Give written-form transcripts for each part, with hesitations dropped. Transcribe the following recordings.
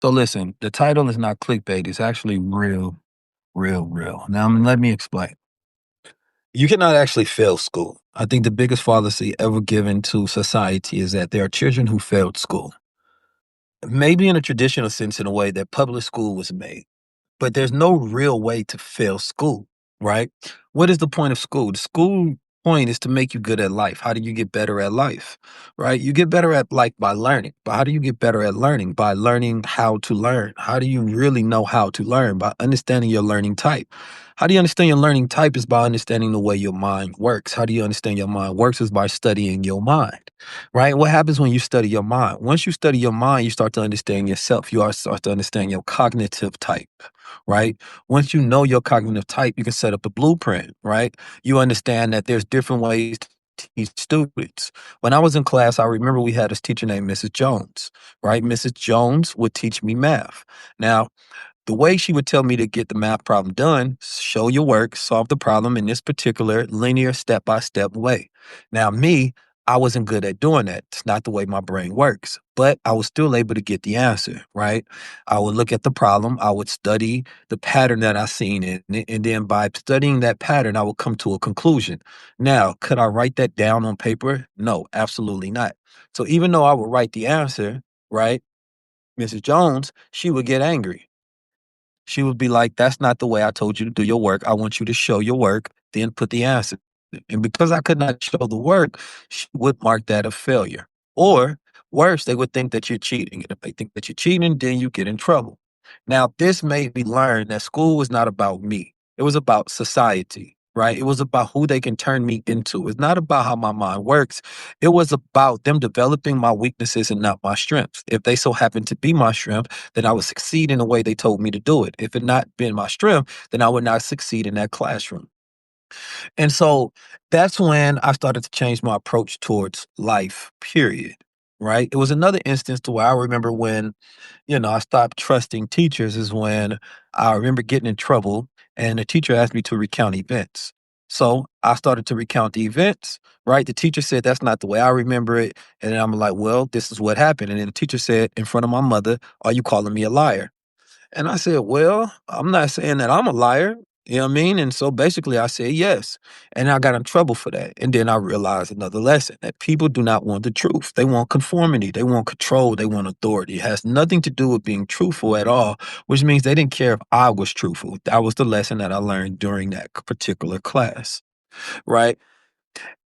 So listen, the title is not clickbait. It's actually real, real, real. Now, let me explain. You cannot actually fail school. I think the biggest fallacy ever given to society is that there are children who failed school. Maybe in a traditional sense, in a way that public school was made. But there's no real way to fail school, right? What is the point of school? The school point is to make you good at life. How do you get better at life, right? You get better at life by learning. But how do you get better at learning? By learning how to learn. How do you really know how to learn? By understanding your learning type. How do you understand your learning type is by understanding the way your mind works. How do you understand your mind works is by studying your mind, right? What happens when you study your mind? Once you study your mind, you start to understand yourself. You start to understand your cognitive type, right? Once you know your cognitive type, you can set up a blueprint, right? You understand that there's different ways to teach students. When I was in class, I remember we had this teacher named Mrs. Jones, right? Mrs. Jones would teach me math. Now, the way she would tell me to get the math problem done, show your work, solve the problem in this particular linear step-by-step way. Now, me, I wasn't good at doing that. It's not the way my brain works, but I was still able to get the answer, right? I would look at the problem, I would study the pattern that I seen in it, and then by studying that pattern, I would come to a conclusion. Now, could I write that down on paper? No, absolutely not. So even though I would write the answer, right, Mrs. Jones, she would get angry. She would be like, "That's not the way I told you to do your work. I want you to show your work, then put the answer." And because I could not show the work, she would mark that a failure. Or worse, they would think that you're cheating. And if they think that you're cheating, then you get in trouble. Now, this made me learn that school was not about me. It was about society, right? It was about who they can turn me into. It's not about how my mind works. It was about them developing my weaknesses and not my strengths. If they so happen to be my strength, then I would succeed in the way they told me to do it. If it not been my strength, then I would not succeed in that classroom. And so that's when I started to change my approach towards life, period. Right. It was another instance to where I remember when, I stopped trusting teachers is when I remember getting in trouble and the teacher asked me to recount events. So I started to recount the events, right? The teacher said, "That's not the way I remember it." And then I'm like, "Well, this is what happened." And then the teacher said in front of my mother, "Are you calling me a liar?" And I said, "Well, I'm not saying that I'm a liar." You know what I mean? And so basically I said yes. And I got in trouble for that. And then I realized another lesson that people do not want the truth. They want conformity. They want control. They want authority. It has nothing to do with being truthful at all, which means they didn't care if I was truthful. That was the lesson that I learned during that particular class, right?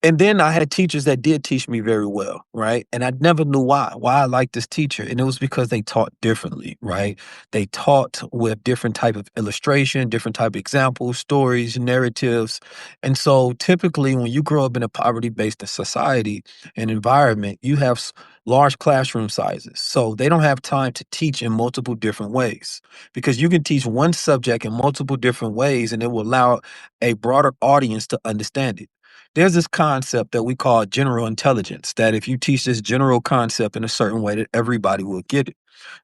And then I had teachers that did teach me very well, right? And I never knew why I liked this teacher. And it was because they taught differently, right? They taught with different type of illustration, different type of examples, stories, narratives. And so typically when you grow up in a poverty-based society and environment, you have large classroom sizes. So they don't have time to teach in multiple different ways because you can teach one subject in multiple different ways and it will allow a broader audience to understand it. There's this concept that we call general intelligence, that if you teach this general concept in a certain way that everybody will get it,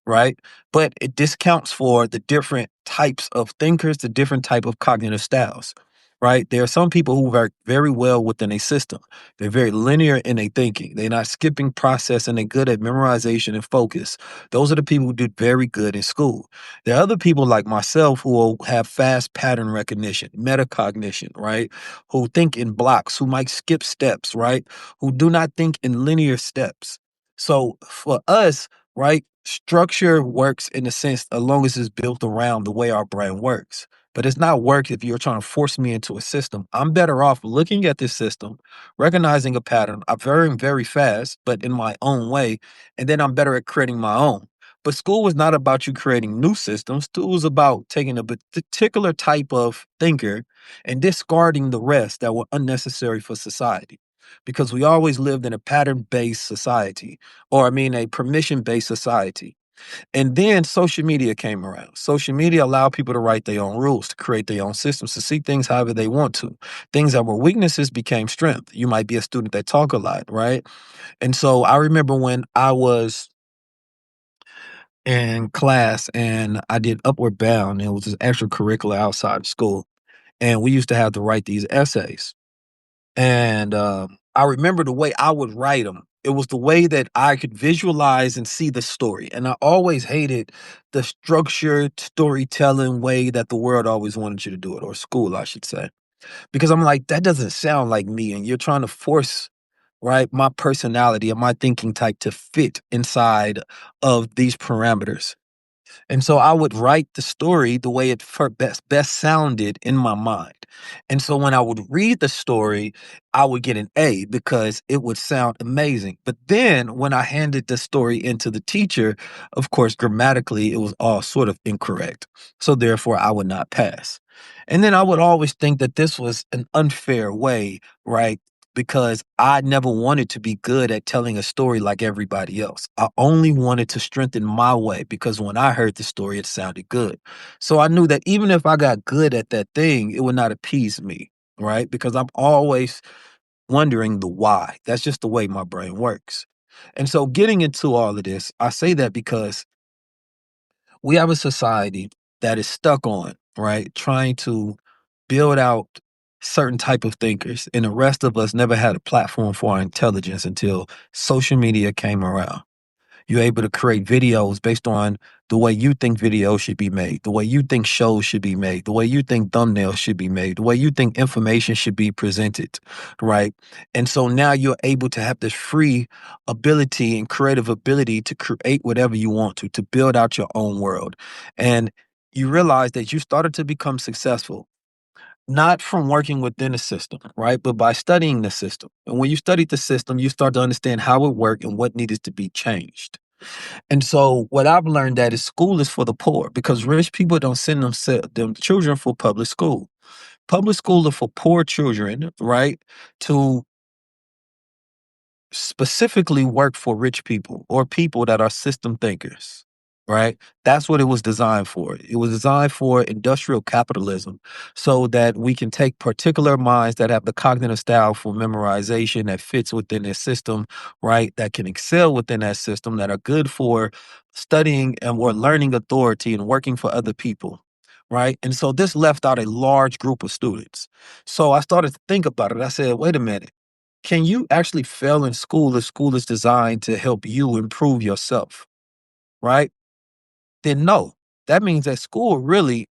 right? But it discounts for the different types of thinkers, the different type of cognitive styles, right? There are some people who work very well within a system. They're very linear in their thinking. They're not skipping process and they're good at memorization and focus. Those are the people who did very good in school. There are other people like myself who will have fast pattern recognition, metacognition, right? Who think in blocks, who might skip steps, right? Who do not think in linear steps. So for us, right, structure works in a sense as long as it's built around the way our brain works. But it's not work if you're trying to force me into a system. I'm better off looking at this system, recognizing a pattern. I'm very fast, but in my own way. And then I'm better at creating my own. But school was not about you creating new systems. School was about taking a particular type of thinker and discarding the rest that were unnecessary for society. Because we always lived in a pattern based society, or I mean, a permission based society. And then social media came around. Social media allowed people to write their own rules, to create their own systems, to see things however they want to. Things that were weaknesses became strength. You might be a student that talk a lot, right? And so I remember when I was in class and I did Upward Bound, and it was this extracurricular outside of school. And we used to have to write these essays. And I remember the way I would write them. It was the way that I could visualize and see the story. And I always hated the structured storytelling way that the world always wanted you to do it, or school, I should say. Because I'm like, that doesn't sound like me. And you're trying to force, right, my personality and my thinking type to fit inside of these parameters. And so I would write the story the way it best sounded in my mind. And so when I would read the story, I would get an A because it would sound amazing. But then when I handed the story into the teacher, of course, grammatically, it was all sort of incorrect. So therefore, I would not pass. And then I would always think that this was an unfair way, right? Because I never wanted to be good at telling a story like everybody else. I only wanted to strengthen my way because when I heard the story, it sounded good. So I knew that even if I got good at that thing, it would not appease me, right? Because I'm always wondering the why. That's just the way my brain works. And so getting into all of this, I say that because we have a society that is stuck on, right, trying to build out certain type of thinkers, and the rest of us never had a platform for our intelligence until social media came around. You're able to create videos based on the way you think videos should be made, the way you think shows should be made, the way you think thumbnails should be made, the way you think information should be presented, right? And so now you're able to have this free ability and creative ability to create whatever you want to build out your own world. And you realize that you started to become successful not from working within a system, right? But by studying the system. And when you studied the system, you start to understand how it worked and what needed to be changed. And so what I've learned that is school is for the poor because rich people don't send them children for public school. Public school are for poor children, right? To specifically work for rich people or people that are system thinkers, right? That's what it was designed for. It was designed for industrial capitalism so that we can take particular minds that have the cognitive style for memorization that fits within their system, right? That can excel within that system, that are good for studying and or learning authority and working for other people. Right. And so this left out a large group of students. So I started to think about it. I said, wait a minute, can you actually fail in school if school is designed to help you improve yourself, right? Then no. That means that school really,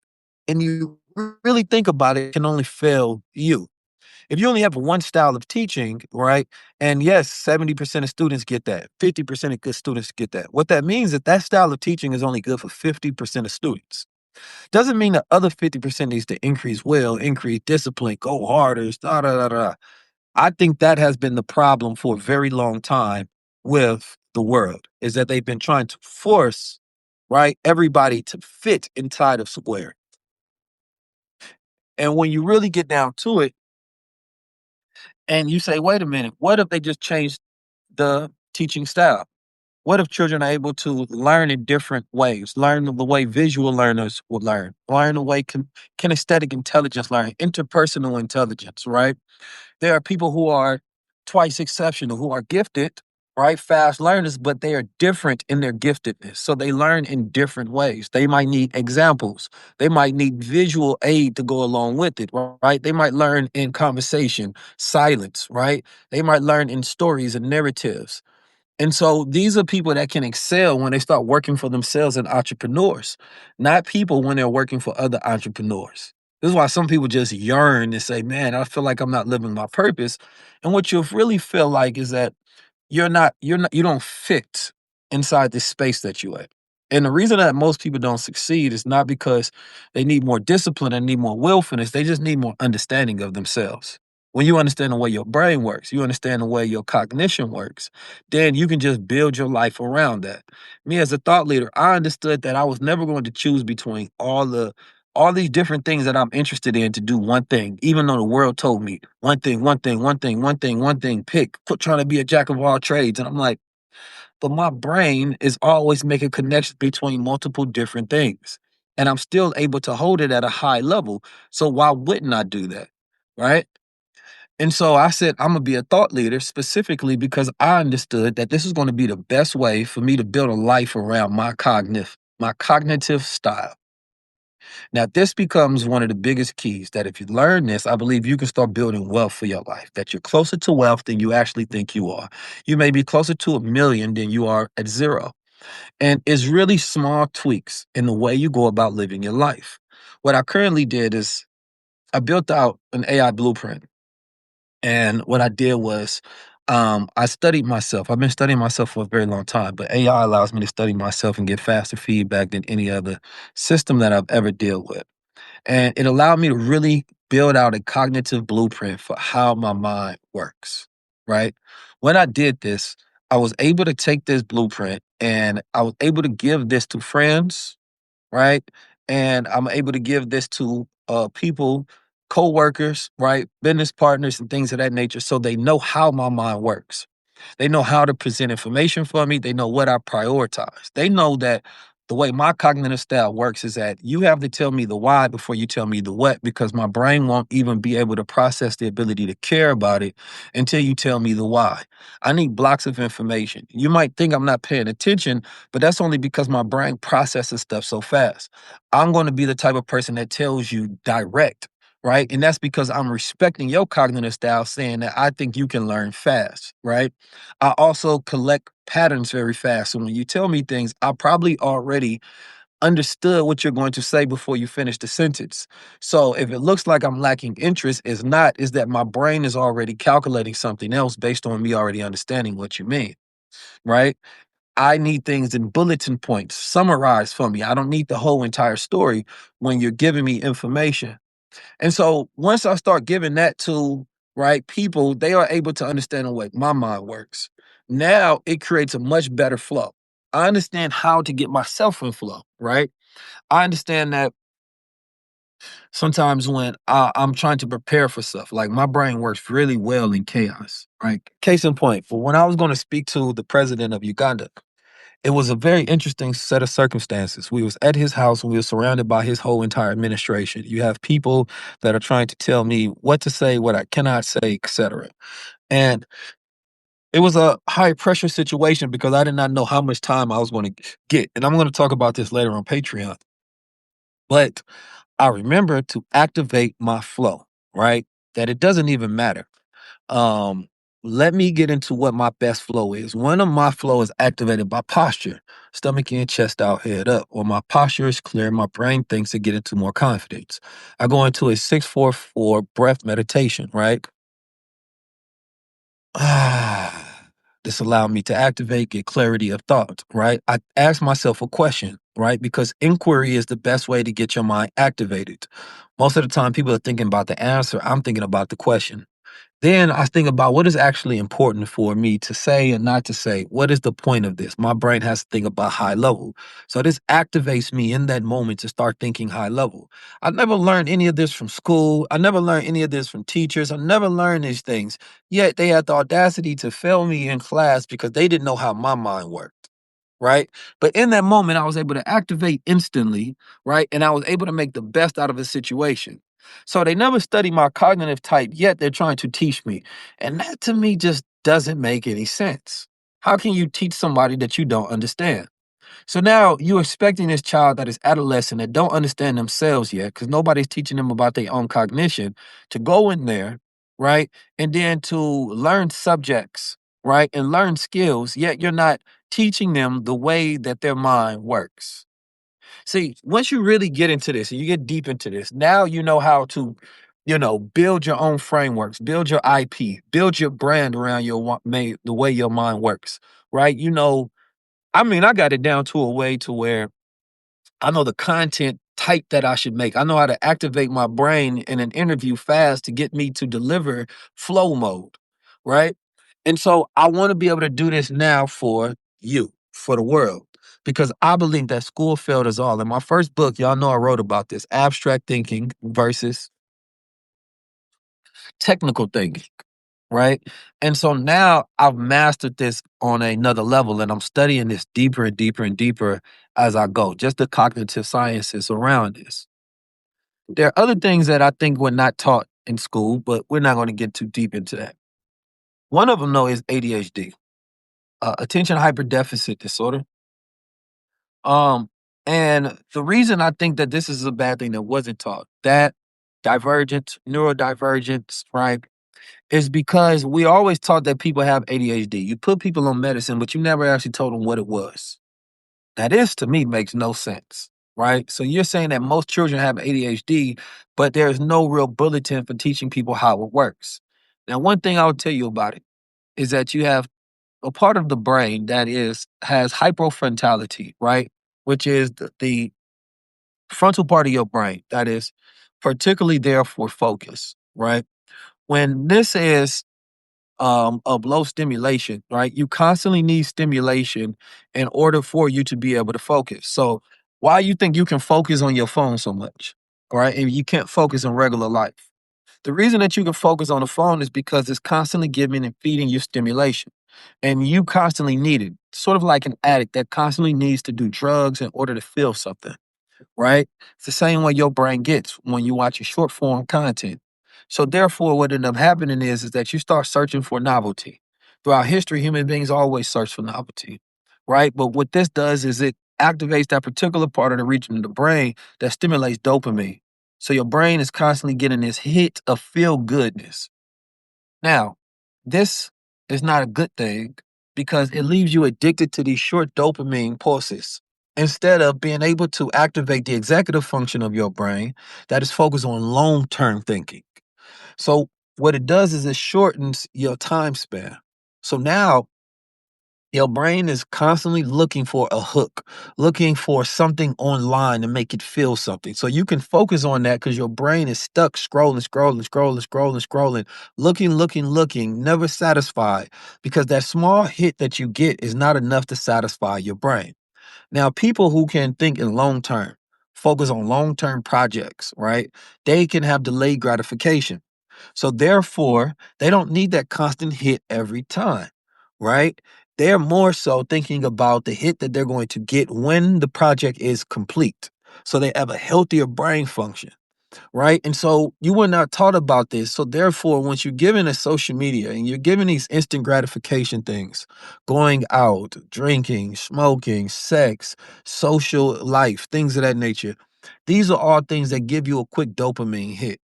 and you really think about it, can only fail you. If you only have one style of teaching, right? And yes, 70% of students get that. 50% of good students get that. What that means is that style of teaching is only good for 50% of students. Doesn't mean the other 50% needs to increase will, increase discipline, go harder, da da da da. I think that has been the problem for a very long time with the world, is that they've been trying to force, right, everybody to fit inside of square. And when you really get down to it and you say, wait a minute, what if they just changed the teaching style? What if children are able to learn in different ways, learn the way visual learners will learn the way kinesthetic intelligence learn, interpersonal intelligence, right? There are people who are twice exceptional, who are gifted, right? Fast learners, but they are different in their giftedness. So they learn in different ways. They might need examples. They might need visual aid to go along with it, right? They might learn in conversation, silence, right? They might learn in stories and narratives. And so these are people that can excel when they start working for themselves and entrepreneurs, not people when they're working for other entrepreneurs. This is why some people just yearn and say, man, I feel like I'm not living my purpose. And what you really feel like is that you don't fit inside this space that you at. And the reason that most people don't succeed is not because they need more discipline and need more willfulness. They just need more understanding of themselves. When you understand the way your brain works, you understand the way your cognition works, then you can just build your life around that. Me as a thought leader, I understood that I was never going to choose between all these different things that I'm interested in to do one thing, even though the world told me one thing, one thing, one thing, one thing, one thing, pick, quit trying to be a jack of all trades. And I'm like, but my brain is always making connections between multiple different things. And I'm still able to hold it at a high level. So why wouldn't I do that? Right. And so I said, I'm going to be a thought leader specifically because I understood that this is going to be the best way for me to build a life around my cognitive style. Now, this becomes one of the biggest keys that if you learn this, I believe you can start building wealth for your life, that you're closer to wealth than you actually think you are. You may be closer to 1 million than you are at zero. And it's really small tweaks in the way you go about living your life. What I currently did is I built out an AI blueprint. And what I did was I studied myself. I've been studying myself for a very long time, but AI allows me to study myself and get faster feedback than any other system that I've ever dealt with. And it allowed me to really build out a cognitive blueprint for how my mind works, right? When I did this, I was able to take this blueprint and I was able to give this to friends, right? And I'm able to give this to people, co-workers, right? Business partners and things of that nature so they know how my mind works. They know how to present information for me. They know what I prioritize. They know that the way my cognitive style works is that you have to tell me the why before you tell me the what, because my brain won't even be able to process the ability to care about it until you tell me the why. I need blocks of information. You might think I'm not paying attention, but that's only because my brain processes stuff so fast. I'm going to be the type of person that tells you direct, right? And that's because I'm respecting your cognitive style, saying that I think you can learn fast, right? I also collect patterns very fast. So when you tell me things, I probably already understood what you're going to say before you finish the sentence. So if it looks like I'm lacking interest, it's not, is that my brain is already calculating something else based on me already understanding what you mean, right? I need things in bulletin points, summarized for me. I don't need the whole entire story when you're giving me information. And so once I start giving that to right people, they are able to understand the way my mind works. Now it creates a much better flow. I understand how to get myself in flow, right? I understand that sometimes when I'm trying to prepare for stuff, like my brain works really well in chaos, right? Case in point, for when I was going to speak to the president of Uganda, it was a very interesting set of circumstances. We was at his house and we were surrounded by his whole entire administration. You have people that are trying to tell me what to say, what I cannot say, etc. And it was a high pressure situation because I did not know how much time I was going to get. And I'm going to talk about this later on Patreon. But I remember to activate my flow, right? That it doesn't even matter. Um, Let me get into what my best flow is. One of my flow is activated by posture, stomach in, chest out, head up. When my posture is clear, my brain thinks to get into more confidence. I go into a 6-4-4 breath meditation, right? This allowed me to activate, get clarity of thought, right? I ask myself a question, right? Because inquiry is the best way to get your mind activated. Most of the time, people are thinking about the answer. I'm thinking about the question. Then I think about what is actually important for me to say and not to say. What is the point of this? My brain has to think about high level. So this activates me in that moment to start thinking high level. I never learned any of this from school. I never learned any of this from teachers. I never learned these things. Yet they had the audacity to fail me in class because they didn't know how my mind worked. Right. But in that moment, I was able to activate instantly. Right. And I was able to make the best out of a situation. So they never study my cognitive type, yet they're trying to teach me. And that to me just doesn't make any sense. How can you teach somebody that you don't understand? So now you're expecting this child that is adolescent that don't understand themselves yet, because nobody's teaching them about their own cognition, to go in there, right? And then to learn subjects, right? And learn skills, yet you're not teaching them the way that their mind works. See, once you really get into this and you get deep into this, now you know how to, build your own frameworks, build your IP, build your brand around the way your mind works, right? I mean, I got it down to a way to where I know the content type that I should make. I know how to activate my brain in an interview fast to get me to deliver flow mode, right? And so I want to be able to do this now for you, for the world, because I believe that school failed us all. In my first book, y'all know I wrote about this abstract thinking versus technical thinking. Right? And so now I've mastered this on another level and I'm studying this deeper and deeper and deeper as I go, just the cognitive sciences around this. There are other things that I think were not taught in school, but we're not going to get too deep into that. One of them, though, is ADHD, attention hyperdeficit disorder. Um, And the reason I think that this is a bad thing that wasn't taught, that divergence, neurodivergence, right, is because we always taught that people have ADHD. You put people on medicine, but you never actually told them what it was. Now, this to me makes no sense, right? So you're saying that most children have ADHD, but there's no real bulletin for teaching people how it works. Now, one thing I'll tell you about it is that you have a part of the brain that has hypofrontality, right? Which is the frontal part of your brain that is particularly there for focus, right? When this is of low stimulation, right? You constantly need stimulation in order for you to be able to focus. So why you think you can focus on your phone so much, right? And you can't focus in regular life. The reason that you can focus on the phone is because it's constantly giving and feeding you stimulation. And you constantly need it. Sort of like an addict that constantly needs to do drugs in order to feel something, right? It's the same way your brain gets when you watch a short form content. So therefore, what ended up happening is that you start searching for novelty. Throughout history, human beings always search for novelty, right? But what this does is it activates that particular part of the region of the brain that stimulates dopamine. So your brain is constantly getting this hit of feel goodness. Now, this is not a good thing because it leaves you addicted to these short dopamine pulses instead of being able to activate the executive function of your brain that is focused on long term thinking. So, what it does is it shortens your time span. So now your brain is constantly looking for a hook, looking for something online to make it feel something. So you can focus on that because your brain is stuck scrolling, looking, never satisfied because that small hit that you get is not enough to satisfy your brain. Now, people who can think in long term, focus on long term projects, right? They can have delayed gratification. So therefore, they don't need that constant hit every time, right? They're more so thinking about the hit that they're going to get when the project is complete. So they have a healthier brain function, right? And so you were not taught about this. So therefore, once you're given a social media and you're given these instant gratification things, going out, drinking, smoking, sex, social life, things of that nature, these are all things that give you a quick dopamine hit,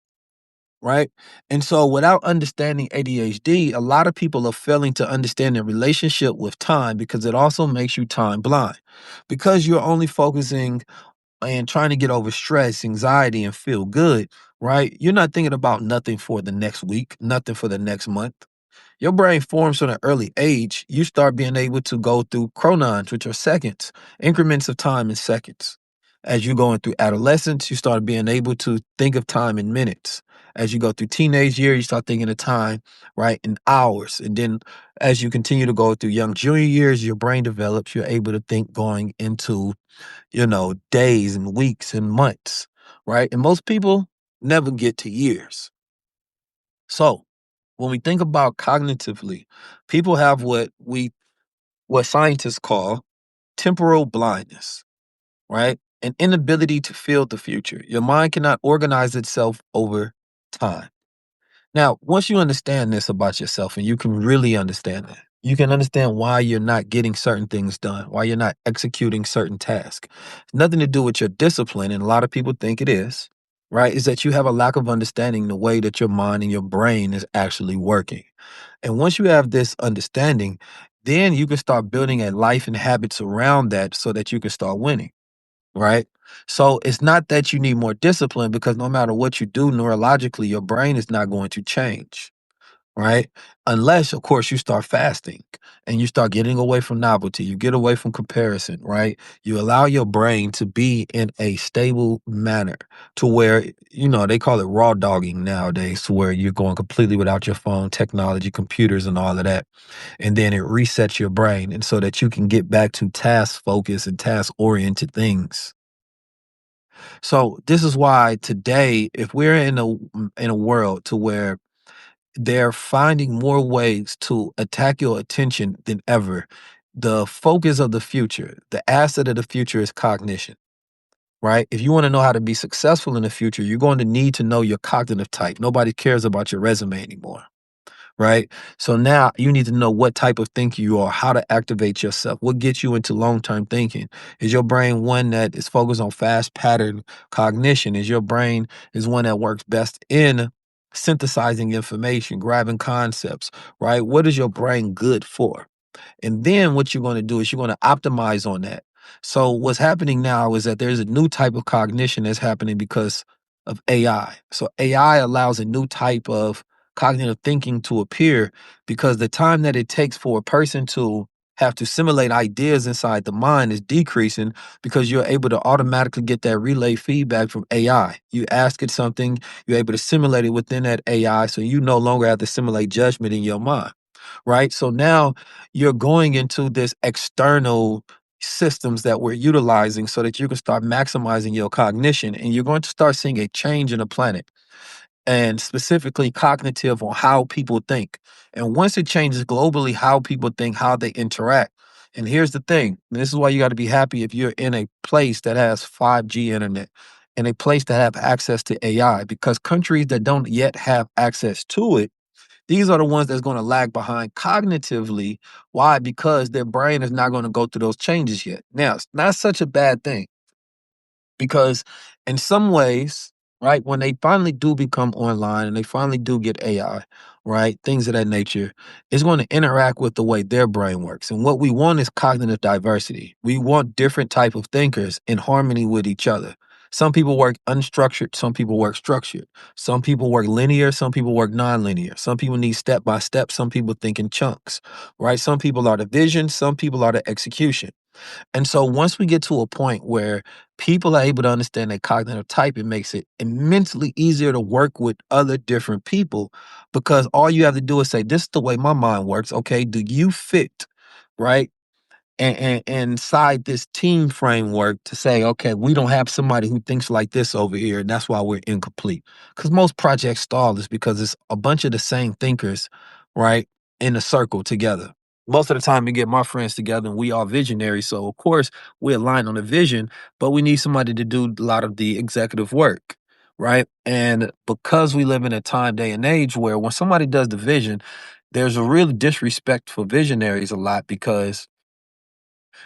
right? And so without understanding ADHD, a lot of people are failing to understand their relationship with time because it also makes you time blind. Because you're only focusing and trying to get over stress, anxiety, and feel good, right? You're not thinking about nothing for the next week, nothing for the next month. Your brain forms from an early age. You start being able to go through chronons, which are seconds, increments of time in seconds. As you go through adolescence, you start being able to think of time in minutes. As you go through teenage years, you start thinking of time, right, in hours. And then as you continue to go through young junior years, your brain develops. You're able to think going into, days and weeks and months, right? And most people never get to years. So when we think about cognitively, people have what scientists call temporal blindness, right? An inability to feel the future. Your mind cannot organize itself over time. Now, once you understand this about yourself and you can really understand it, you can understand why you're not getting certain things done, why you're not executing certain tasks. It's nothing to do with your discipline, and a lot of people think it is, right? Is that you have a lack of understanding the way that your mind and your brain is actually working. And once you have this understanding, then you can start building a life and habits around that so that you can start winning, right? So it's not that you need more discipline because no matter what you do neurologically, your brain is not going to change, right? Unless, of course, you start fasting and you start getting away from novelty, you get away from comparison, right? You allow your brain to be in a stable manner to where, they call it raw dogging nowadays, to where you're going completely without your phone, technology, computers, and all of that. And then it resets your brain. And so that you can get back to task focus and task oriented things. So this is why today, if we're in a world to where they're finding more ways to attack your attention than ever, the focus of the future, the asset of the future is cognition, right? If you want to know how to be successful in the future, you're going to need to know your cognitive type. Nobody cares about your resume anymore, right? So now you need to know what type of thinker you are, how to activate yourself, what gets you into long-term thinking. Is your brain one that is focused on fast pattern cognition? Is your brain is one that works best in synthesizing information, grabbing concepts, right? What is your brain good for? And then what you're going to do is you're going to optimize on that. So what's happening now is that there's a new type of cognition that's happening because of AI. So AI allows a new type of cognitive thinking to appear because the time that it takes for a person to have to simulate ideas inside the mind is decreasing because you're able to automatically get that relay feedback from AI. You ask it something, you're able to simulate it within that AI, so you no longer have to simulate judgment in your mind, right? So now you're going into this external systems that we're utilizing so that you can start maximizing your cognition, and you're going to start seeing a change in the planet, and specifically cognitive on how people think. And once it changes globally how people think, how they interact. And here's the thing, and this is why you got to be happy if you're in a place that has 5G internet, in a place that have access to AI, because countries that don't yet have access to it, these are the ones that's gonna lag behind cognitively. Why? Because their brain is not gonna go through those changes yet. Now, it's not such a bad thing because in some ways, right, when they finally do become online and they finally do get AI, right, things of that nature, it's going to interact with the way their brain works. And what we want is cognitive diversity. We want different type of thinkers in harmony with each other. Some people work unstructured, some people work structured. Some people work linear, some people work nonlinear. Some people need step by step, some people think in chunks, right? Some people are the vision, some people are the execution. And so once we get to a point where people are able to understand their cognitive type, it makes it immensely easier to work with other different people because all you have to do is say, this is the way my mind works. Okay, do you fit? Right? And inside this team framework to say, okay, we don't have somebody who thinks like this over here, and that's why we're incomplete. Because most projects stall is because it's a bunch of the same thinkers, right, in a circle together. Most of the time, we get my friends together, and we are visionaries. So of course, we align on the vision, but we need somebody to do a lot of the executive work, right? And because we live in a time, day, and age where when somebody does the vision, there's a real disrespect for visionaries a lot because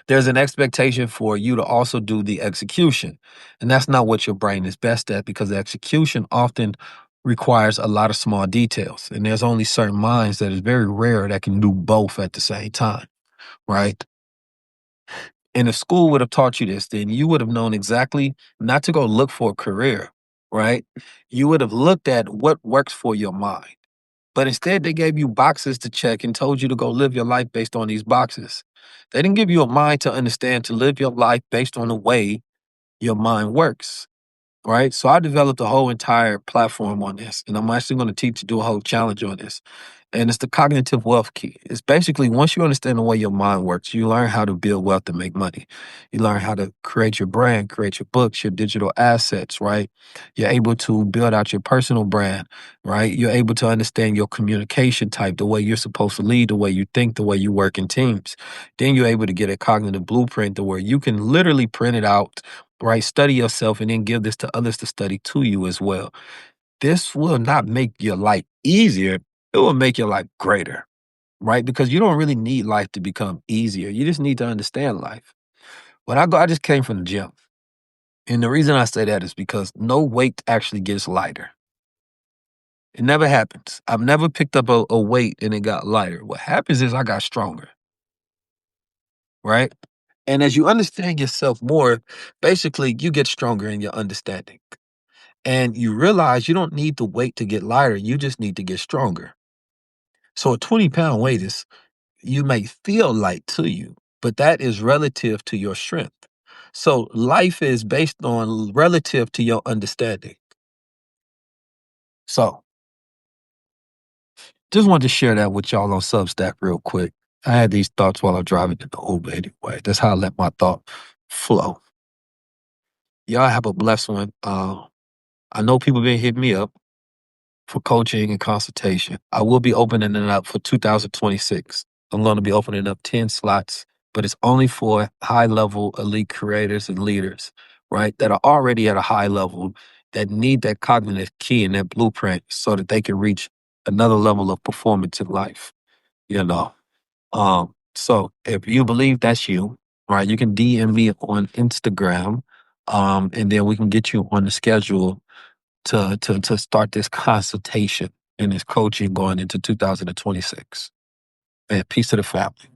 there's an expectation for you to also do the execution. And that's not what your brain is best at because the execution often requires a lot of small details. And there's only certain minds that is very rare that can do both at the same time, right? And if school would have taught you this, then you would have known exactly not to go look for a career, right? You would have looked at what works for your mind. But instead, they gave you boxes to check and told you to go live your life based on these boxes. They didn't give you a mind to understand to live your life based on the way your mind works, right? So I developed a whole entire platform on this, and I'm actually going to teach you do a whole challenge on this. And it's the cognitive wealth key. It's basically once you understand the way your mind works, you learn how to build wealth and make money. You learn how to create your brand, create your books, your digital assets, right? You're able to build out your personal brand, right? You're able to understand your communication type, the way you're supposed to lead, the way you think, the way you work in teams. Then you're able to get a cognitive blueprint to where you can literally print it out, right? Study yourself and then give this to others to study to you as well. This will not make your life easier. It will make your life greater, right? Because you don't really need life to become easier. You just need to understand life. I just came from the gym. And the reason I say that is because no weight actually gets lighter. It never happens. I've never picked up a weight and it got lighter. What happens is I got stronger, right? And as you understand yourself more, basically you get stronger in your understanding. And you realize you don't need the weight to get lighter. You just need to get stronger. So a 20-pound weight is you may feel light to you, but that is relative to your strength. So life is based on relative to your understanding. So just wanted to share that with y'all on Substack real quick. I had these thoughts while I'm driving in the Uber anyway. That's how I let my thought flow. Y'all have a blessed one. I know people been hitting me up for coaching and consultation. I will be opening it up for 2026. I'm going to be opening up 10 slots, but it's only for high level elite creators and leaders, right? That are already at a high level that need that cognitive key and that blueprint so that they can reach another level of performance in life, you know. So if you believe that's you, right, you can DM me on Instagram, and then we can get you on the schedule to start this consultation and this coaching going into 2026. And peace to the family.